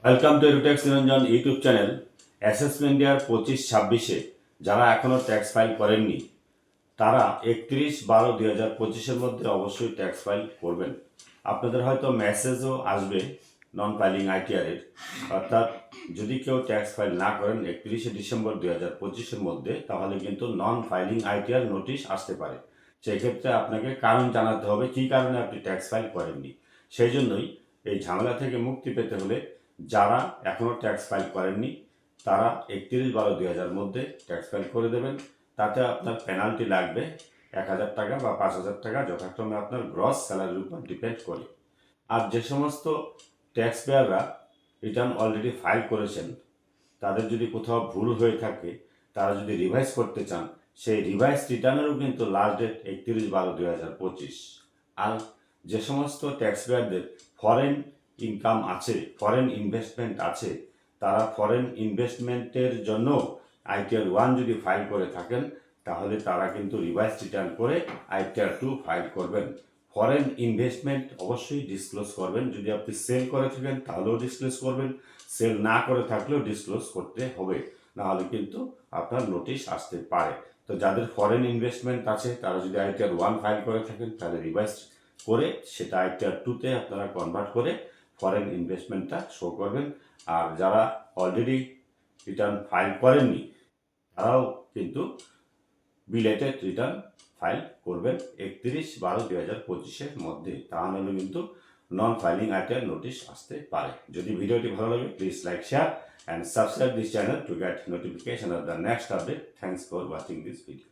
Welcome to Edutex Niranjan YouTube channel. Assessment year 25-26-এ যারা এখনও ট্যাক্স ফাইল করেননি তারা 31/12/2025-এর মধ্যে অবশ্যই ট্যাক্স ফাইল করবেন। আপনাদের হয়তো মেসেজও আসবে নন ফাইলিং আইটিআরের, অর্থাৎ যদি কেউ ট্যাক্স ফাইল না করেন 31শে ডিসেম্বর 2025-এর মধ্যে, তাহলে কিন্তু নন ফাইলিং আইটিআর নোটিশ আসতে পারে। সেক্ষেত্রে আপনাকে কারণ জানাতে হবে কী কারণে আপনি ট্যাক্স ফাইল করেননি। সেই জন্যই এই ঝামেলা থেকে মুক্তি পেতে হলে যারা এখনও ট্যাক্স ফাইল করেননি তারা 31/12/2000 মধ্যে ট্যাক্স ফাইল করে দেবেন। তাতে আপনার পেনাল্টি লাগবে 1000 টাকা বা 5000 টাকা, যথাক্রমে আপনার গ্রস স্যালারির উপর ডিপেন্ড করে। আর যে সমস্ত ট্যাক্স পেয়াররা রিটার্ন অলরেডি ফাইল করেছেন, তাদের যদি কোথাও ভুল হয়ে থাকে, তারা যদি রিভাইজ করতে চান, সেই রিভাইজ রিটার্নেরও কিন্তু লাস্ট ডেট 31/12/2025। আর যে সমস্ত ট্যাক্স পেয়ারদের ফরেন ইনকাম আছে, ফরেন ইনভেস্টমেন্ট আছে, তারা ফরেন ইনভেস্টমেন্টের জন্য আইটিআর 1 যদি ফাইল করে থাকেন, তাহলে তারা কিন্তু রিভাইজ রিটার্ন করে আইটিআর 2 ফাইল করবেন। ফরেন ইনভেস্টমেন্ট অবশ্যই ডিসক্লোজ করবেন। যদি আপনি সেল করে থাকেন তাহলেও ডিসক্লোজ করবেন, সেল না করে থাকলেও ডিসক্লোজ করতে হবে, নাহলে কিন্তু আপনার নোটিশ আসতে পারে। তো যাদের ফরেন ইনভেস্টমেন্ট আছে তারা যদি আইটিআর 1 ফাইল করে থাকেন, তাহলে রিভাইজ করে সেটা আইটিআর 2-তে আপনারা কনভার্ট করে ফরেন ইনভেস্টমেন্টটা শো করবেন। আর যারা অলরেডি রিটার্ন ফাইল করেননি তারাও কিন্তু বিলেটেড রিটার্ন ফাইল করবেন 31/12/2025-এর মধ্যে, তা নাহলে কিন্তু নন ফাইলিং আইটিআর নোটিশ আসতে পারে। যদি ভিডিওটি ভালো লাগে, please like, share and subscribe this channel to get notification off the next update. Thanks for watching this video.